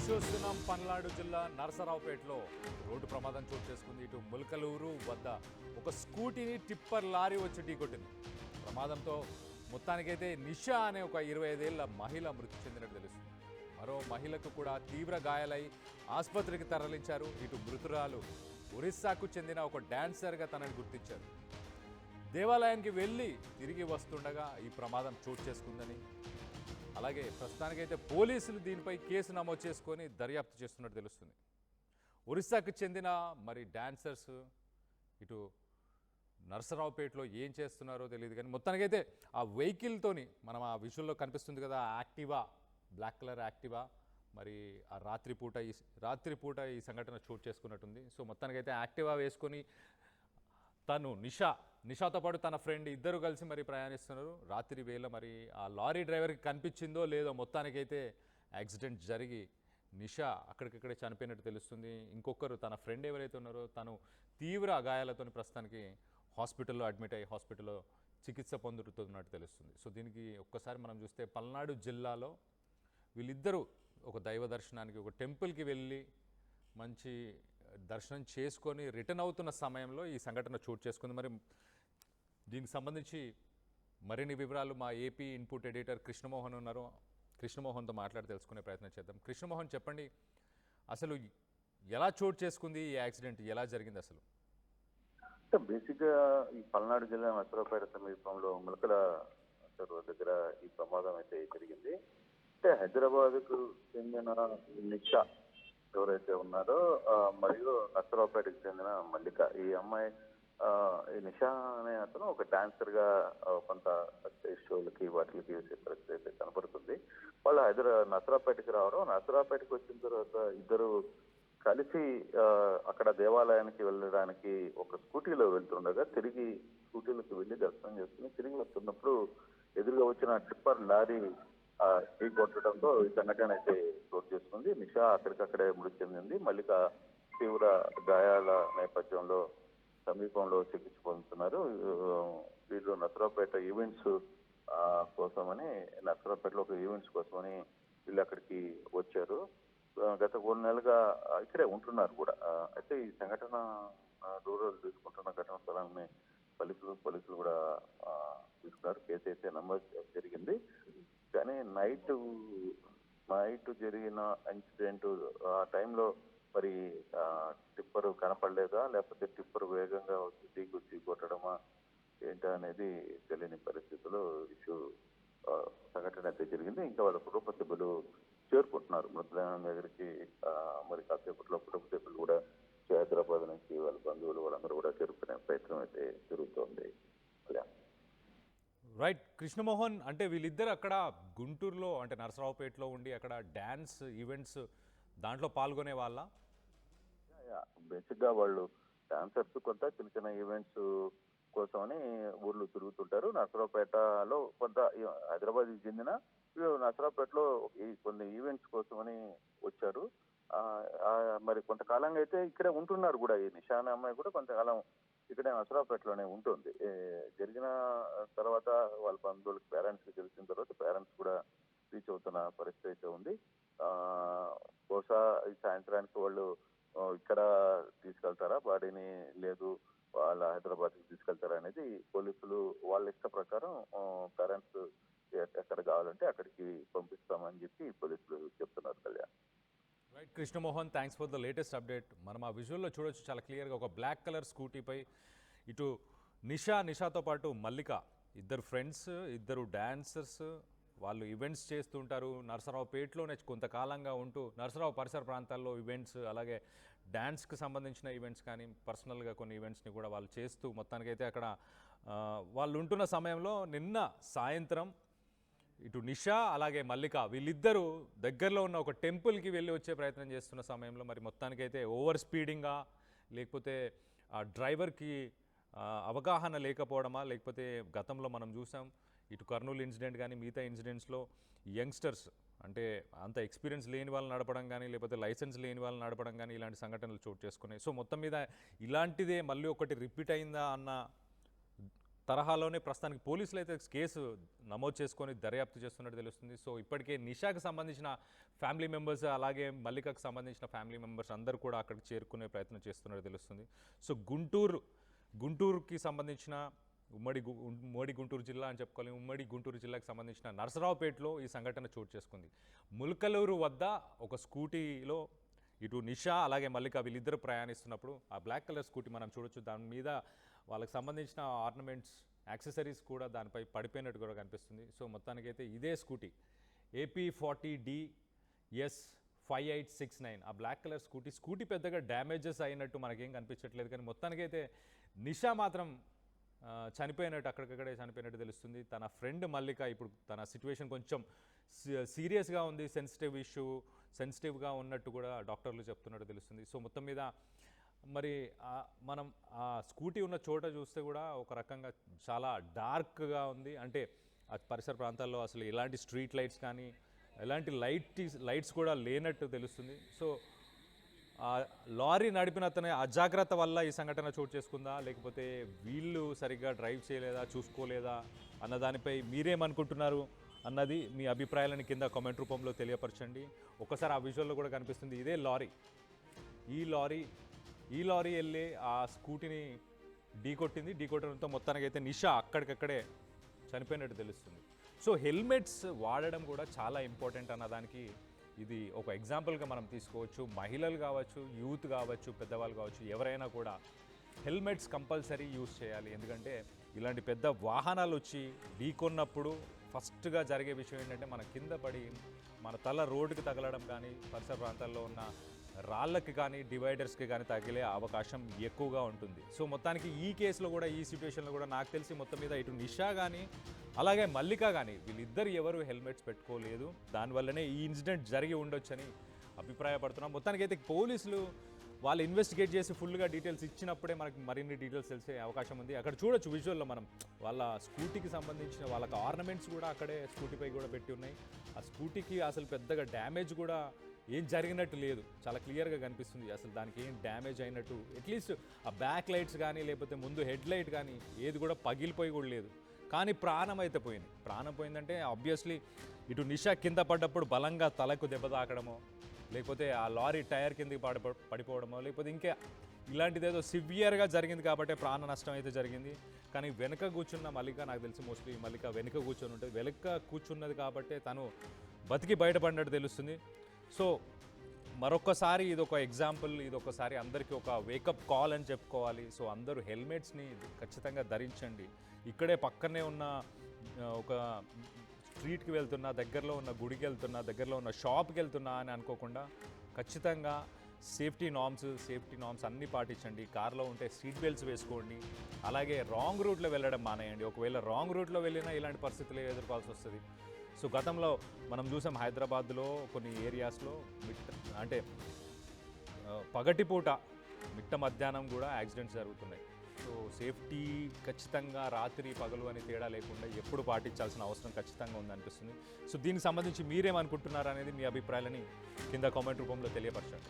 చూస్తున్నాం పల్నాడు జిల్లా నరసరావుపేటలో రోడ్డు ప్రమాదం చోటు చేసుకుంది. ఇటు ములకలూరు వద్ద ఒక స్కూటీని టిప్పర్ లారీ వచ్చి ఢీకొట్టింది. ప్రమాదంతో మొత్తానికైతే నిషా అనే ఒక 25 ఏళ్ల మహిళ మృతి చెందినట్టు తెలుస్తుంది. మరో మహిళకు కూడా తీవ్ర గాయాలై ఆసుపత్రికి తరలించారు. ఇటు మృతురాలు ఒరిస్సాకు చెందిన ఒక డాన్సర్గా తనని గుర్తించారు. దేవాలయానికి వెళ్ళి తిరిగి వస్తుండగా ఈ ప్రమాదం చోటు చేసుకుందని, అలాగే ప్రస్తుతానికైతే పోలీసులు దీనిపై కేసు నమోదు చేసుకొని దర్యాప్తు చేస్తున్నట్టు తెలుస్తుంది. ఒరిస్సాకు చెందిన మరి డాన్సర్స్ ఇటు నరసరావుపేటలో ఏం చేస్తున్నారో తెలియదు, కానీ మొత్తానికైతే ఆ వెహికల్తోని మనం ఆ విజువల్లో కనిపిస్తుంది కదా, యాక్టివా, బ్లాక్ కలర్ యాక్టివా, మరి ఆ రాత్రిపూట ఈ సంఘటన చోటు చేసుకున్నట్టుంది. సో మొత్తానికైతే యాక్టివా వేసుకొని తను నిషాతో పాటు తన ఫ్రెండ్ ఇద్దరు కలిసి మరి ప్రయాణిస్తున్నారు. రాత్రి వేళ మరి ఆ లారీ డ్రైవర్కి కనిపించిందో లేదో మొత్తానికైతే యాక్సిడెంట్ జరిగి నిషా అక్కడికక్కడే చనిపోయినట్టు తెలుస్తుంది. ఇంకొకరు తన ఫ్రెండ్ ఎవరైతే ఉన్నారో తను తీవ్ర గాయాలతో ప్రస్తుతానికి హాస్పిటల్లో అడ్మిట్ అయ్యి హాస్పిటల్లో చికిత్స పొందుతున్నట్టు తెలుస్తుంది. సో దీనికి ఒక్కసారి మనం చూస్తే పల్నాడు జిల్లాలో వీళ్ళిద్దరూ ఒక దైవ దర్శనానికి ఒక టెంపుల్కి వెళ్ళి మంచి దర్శనం చేసుకొని రిటర్న్ అవుతున్న సమయంలో ఈ సంఘటన చోటు చేసుకుంది. మరి దీనికి సంబంధించి మరిన్ని వివరాలు మా ఏపీ ఇన్పుట్ ఎడిటర్ కృష్ణమోహన్ ఉన్నారు. కృష్ణమోహన్తో మాట్లాడి తెలుసుకునే ప్రయత్నం చేద్దాం. కృష్ణమోహన్, చెప్పండి, అసలు ఎలా చోటు చేసుకుంది ఈ యాక్సిడెంట్, ఎలా జరిగింది అసలు? బేసిక్గా ఈ పల్నాడు జిల్లా నరసరావుపేట సమీపంలో ములకల చెరువు దగ్గర ఈ ప్రమాదం అయితే జరిగింది. అంటే హైదరాబాద్కు చెందిన నిషా ఎవరైతే ఉన్నారో మరియు నరసరావుపేటకు చెందిన మల్లిక, ఈ అమ్మాయి ఈ నిషా అనే అతను ఒక డాన్సర్ గా కొంత స్టేజ్ షోలకి వాటికి వేసే పరిస్థితి అయితే కనపడుతుంది. వాళ్ళు నరసరావుపేటకి రావడం, నరసరావుపేటకి వచ్చిన తర్వాత ఇద్దరు కలిసి అక్కడ దేవాలయానికి వెళ్ళడానికి ఒక స్కూటీలో వెళ్తుండగా తిరిగి స్కూటీలకు వెళ్ళి దర్శనం చేసుకుని తిరిగి వస్తున్నప్పుడు ఎదురుగా వచ్చిన టిప్పర్ లారీ ఢీ కొట్టడంతో ఈ సంఘటన అయితే చోటు చేసుకుంది. నిషా అక్కడికక్కడే మృతి చెందింది. మల్లిక తీవ్ర గాయాల నేపథ్యంలో సమీపంలో చికిత్స పొందుతున్నారు. వీళ్ళు నరసరావుపేట ఈవెంట్స్ కోసమని నరసరావుపేటలో ఒక ఈవెంట్స్ కోసమని వీళ్ళు అక్కడికి వచ్చారు. గత 3 నెలలుగా ఇక్కడే ఉంటున్నారు కూడా. అయితే ఈ సంఘటన రూరల్ తీసుకుంటున్న ఘటన స్థలాన్ని పోలీసులు కూడా తీసుకున్నారు. కేసు అయితే నమోదు జరిగింది. కానీ నైట్ జరిగిన ఇన్సిడెంట్ ఆ టైంలో మరి టిప్పర్ కనపడలేదా, లేకపోతే టిప్పర్ వేగంగా వచ్చి ఢీ కొట్టడమా ఏంటా అనేది తెలియని పరిస్థితుల్లో ఇష్యూ సంఘటన అయితే జరిగింది. ఇంకా వాళ్ళ కుటుంబ సభ్యులు చేరుకుంటున్నారు మృతదేహం దగ్గరికి. మరి కాసేపట్లో కుటుంబ సభ్యులు కూడా హైదరాబాద్ నుంచి వాళ్ళ బంధువులు వాళ్ళందరూ కూడా చేరుకునే ప్రయత్నం అయితే జరుగుతోంది. రైట్ కృష్ణమోహన్, అంటే వీళ్ళిద్దరు అక్కడ గుంటూరులో అంటే నరసరావుపేటలో ఉండి అక్కడ డ్యాన్స్ ఈవెంట్స్ దాంట్లో పాల్గొనే వాళ్ళ? బేసిక్గా వాళ్ళు డాన్సర్స్ కొంత చిన్న చిన్న ఈవెంట్స్ కోసమని ఊర్లు తిరుగుతుంటారు. నరసరావుపేటలో కొంత హైదరాబాద్కి చెందిన నరసరావుపేటలో కొన్ని ఈవెంట్స్ కోసమని వచ్చారు. మరి కొంతకాలంగా అయితే ఇక్కడే ఉంటున్నారు కూడా. ఈ నిషా అనే అమ్మాయి కూడా కొంతకాలం ఇక్కడే నరసరావుపేటలోనే ఉంటుంది. జరిగిన తర్వాత వాళ్ళ బంధువులకు పేరెంట్స్కి తెలిసిన తర్వాత పేరెంట్స్ కూడా రీచ్ అవుతున్న పరిస్థితి అయితే ఉంది. బహుశా ఈ సాయంత్రానికి వాళ్ళు ఇక్కడ తీసుకెళ్తారా బాడీని, లేదు వాళ్ళ హైదరాబాద్కి తీసుకెళ్తారా అనేది పోలీసులు వాళ్ళ ఇష్ట ప్రకారం పేరెంట్స్ ఎక్కడ కావాలంటే అక్కడికి పంపిస్తామని చెప్పి పోలీసులు చెప్తున్నారు. Kalyan. Right Krishnamohan, thanks for the latest update. మనం ఆ విజువల్లో చూడొచ్చు చాలా క్లియర్గా ఒక బ్లాక్ కలర్ స్కూటీపై ఇటు నిషాతో పాటు మల్లిక, ఇద్దరు ఫ్రెండ్స్, ఇద్దరు డాన్సర్స్, వాళ్ళు ఈవెంట్స్ చేస్తుంటారు. నరసరావుపేటలోనే కొంతకాలంగా ఉంటూ నరసరావు పరిసర ప్రాంతాల్లో ఈవెంట్స్, అలాగే డ్యాన్స్కి సంబంధించిన ఈవెంట్స్ కానీ పర్సనల్గా కొన్ని ఈవెంట్స్ని కూడా వాళ్ళు చేస్తూ మొత్తానికైతే అక్కడ వాళ్ళు ఉంటున్న సమయంలో నిన్న సాయంత్రం ఇటు నిషా అలాగే మల్లిక వీళ్ళిద్దరూ దగ్గరలో ఉన్న ఒక టెంపుల్కి వెళ్ళి వచ్చే ప్రయత్నం చేస్తున్న సమయంలో మరి మొత్తానికైతే ఓవర్ స్పీడింగా, లేకపోతే ఆ డ్రైవర్కి అవగాహన లేకపోవడమా, లేకపోతే గతంలో మనం చూసాం ఇటు కర్నూలు ఇన్సిడెంట్ కానీ మిగతా ఇన్సిడెంట్స్లో యంగ్స్టర్స్ అంటే అంత ఎక్స్పీరియన్స్ లేని వాళ్ళు నడపడం కానీ, లేకపోతే లైసెన్స్ లేని వాళ్ళు నడపడం కానీ ఇలాంటి సంఘటనలు చోటు చేసుకున్నాయి. సో మొత్తం మీద ఇలాంటిదే మళ్ళీ ఒకటి రిపీట్ అయిందా అన్న తరహాలోనే ప్రస్తుతానికి పోలీసులు అయితే కేసు నమోదు చేసుకొని దర్యాప్తు చేస్తున్నట్టు తెలుస్తుంది. సో ఇప్పటికే నిషాకు సంబంధించిన ఫ్యామిలీ మెంబర్స్ అలాగే మల్లికకు సంబంధించిన ఫ్యామిలీ మెంబర్స్ అందరూ కూడా అక్కడికి చేరుకునే ప్రయత్నం చేస్తున్నట్టు తెలుస్తుంది. సో గుంటూరుకి సంబంధించిన ఉమ్మడి గుంటూరు జిల్లా అని చెప్పుకోవాలి. ఉమ్మడి గుంటూరు జిల్లాకు సంబంధించిన నరసరావుపేటలో ఈ సంఘటన చోటు చేసుకుంది. ముల్కలూరు వద్ద ఒక స్కూటీలో ఇటు నిషా అలాగే మల్లిక వీళ్ళిద్దరు ప్రయాణిస్తున్నప్పుడు ఆ బ్లాక్ కలర్ స్కూటీ మనం చూడొచ్చు. దాని మీద వాళ్ళకి సంబంధించిన ఆర్నమెంట్స్ యాక్సెసరీస్ కూడా దానిపై పడిపోయినట్టు కూడా కనిపిస్తుంది. సో మొత్తానికైతే ఇదే స్కూటీ AP40DS5869 ఆ బ్లాక్ కలర్ స్కూటీ పెద్దగా డ్యామేజెస్ అయినట్టు మనకేం కనిపించట్లేదు. కానీ మొత్తానికైతే నిషా మాత్రం చనిపోయినట్టు అక్కడికక్కడే చనిపోయినట్టు తెలుస్తుంది. తన ఫ్రెండ్ మల్లిక ఇప్పుడు తన సిచ్యువేషన్ కొంచెం సీరియస్గా ఉంది, సెన్సిటివ్గా ఉన్నట్టు కూడా డాక్టర్లు చెప్తున్నట్టు తెలుస్తుంది. సో మొత్తం మీద మరి మనం ఆ స్కూటీ ఉన్న చోట చూస్తే కూడా ఒక రకంగా చాలా డార్క్గా ఉంది. అంటే ఆ పరిసర ప్రాంతాల్లో అసలు ఎలాంటి స్ట్రీట్ లైట్స్ కానీ ఎలాంటి లైట్స్ కూడా లేనట్టు తెలుస్తుంది. సో లారీ నడిపిన అతని అజాగ్రత్త వల్ల ఈ సంఘటన చోటు చేసుకుందా, లేకపోతే వీళ్ళు సరిగ్గా డ్రైవ్ చేయలేదా, చూసుకోలేదా అన్న దానిపై మీరేమనుకుంటున్నారు అన్నది మీ అభిప్రాయాలను కింద కామెంట్ రూపంలో తెలియపరచండి. ఒకసారి ఆ విజువల్లో కూడా కనిపిస్తుంది ఇదే లారీ. ఈ లారీ వెళ్ళి ఆ స్కూటీని ఢీకొట్టడంతో మొత్తానికైతే నిషా అక్కడికక్కడే చనిపోయినట్టు తెలుస్తుంది. సో హెల్మెట్స్ వాడడం కూడా చాలా ఇంపార్టెంట్ అన్నదానికి ఇది ఒక ఎగ్జాంపుల్గా మనం తీసుకోవచ్చు. మహిళలు కావచ్చు, యూత్ కావచ్చు, పెద్దవాళ్ళు కావచ్చు, ఎవరైనా కూడా హెల్మెట్స్ కంపల్సరీ యూజ్ చేయాలి. ఎందుకంటే ఇలాంటి పెద్ద వాహనాలు వచ్చి ఢీకొన్నప్పుడు ఫస్ట్గా జరిగే విషయం ఏంటంటే మన కింద పడి మన తల రోడ్డుకి తగలడం కానీ, పరిసర ప్రాంతాల్లో ఉన్న రాళ్ళకి కానీ, డివైడర్స్కి కానీ తగిలే అవకాశం ఎక్కువగా ఉంటుంది. సో మొత్తానికి ఈ కేసులో కూడా, ఈ సిచ్యువేషన్లో కూడా నాకు తెలిసి మొత్తం మీద ఇటు నిషా కానీ అలాగే మల్లిక కానీ వీళ్ళిద్దరు ఎవరు హెల్మెట్స్ పెట్టుకోలేదు. దానివల్లనే ఈ ఇన్సిడెంట్ జరిగి ఉండొచ్చని అభిప్రాయపడుతున్నాం. మొత్తానికైతే పోలీసులు వాళ్ళు ఇన్వెస్టిగేట్ చేసి ఫుల్గా డీటెయిల్స్ ఇచ్చినప్పుడే మనకి మరిన్ని డీటెయిల్స్ తెలిసే అవకాశం ఉంది. అక్కడ చూడొచ్చు విజువల్లో మనం వాళ్ళ స్కూటీకి సంబంధించిన వాళ్ళకి ఆర్నమెంట్స్ కూడా అక్కడే స్కూటీపై కూడా పెట్టి ఉన్నాయి. ఆ స్కూటీకి అసలు పెద్దగా డ్యామేజ్ కూడా ఏం జరిగినట్టు లేదు, చాలా క్లియర్గా కనిపిస్తుంది. అసలు దానికి ఏం డ్యామేజ్ అయినట్టు అట్లీస్ట్ ఆ బ్యాక్ లైట్స్ కానీ లేకపోతే ముందు హెడ్ లైట్ కానీ ఏది కూడా పగిలిపోయి కూడా లేదు. కానీ ప్రాణం అయితే పోయింది. ప్రాణం పోయిందంటే ఆబ్వియస్లీ ఇటు నిషా కింద పడ్డప్పుడు బలంగా తలకు దెబ్బ తాకడమో, లేకపోతే ఆ లారీ టైర్ కిందకి పడిపోవడమో, లేకపోతే ఇంకా ఇలాంటిదేదో సివియర్గా జరిగింది కాబట్టి ప్రాణ నష్టం అయితే జరిగింది. కానీ వెనక కూర్చున్న మల్లిక, నాకు తెలిసి మోస్ట్లీ మల్లిక వెనుక కూర్చొని ఉంటుంది. వెనక కూర్చున్నది కాబట్టి తను బతికి బయటపడినట్టు తెలుస్తుంది. సో మరొకసారి ఇదొక ఎగ్జాంపుల్, ఇదొకసారి అందరికీ ఒక వేకప్ కాల్ అని చెప్పుకోవాలి. సో అందరూ హెల్మెట్స్ని ఖచ్చితంగా ధరించండి. ఇక్కడే పక్కనే ఉన్న ఒక స్ట్రీట్కి వెళ్తున్నా, దగ్గరలో ఉన్న గుడికి వెళ్తున్నా, దగ్గరలో ఉన్న షాప్కి వెళ్తున్నా అని అనుకోకుండా ఖచ్చితంగా సేఫ్టీ నామ్స్ అన్నీ పాటించండి. కార్లో ఉంటే సీట్ బెల్ట్స్ వేసుకోండి. అలాగే రాంగ్ రూట్లో వెళ్ళడం మానేయండి. ఒకవేళ రాంగ్ రూట్లో వెళ్ళినా ఇలాంటి పరిస్థితులు ఎదుర్కోవాల్సి వస్తుంది. సో గతంలో మనం చూసాం హైదరాబాద్లో కొన్ని ఏరియాస్లో అంటే పగటిపూట మిట్ట మధ్యాహ్నం కూడా యాక్సిడెంట్స్ జరుగుతున్నాయి. సో సేఫ్టీ ఖచ్చితంగా రాత్రి పగలు అని తేడా లేకుండా ఎప్పుడు పాటించాల్సిన అవసరం ఖచ్చితంగా ఉందనిపిస్తుంది. సో దీనికి సంబంధించి మీరేమనుకుంటున్నారు అనేది మీ అభిప్రాయాలని కింద కామెంట్ రూపంలో తెలియపరచండి.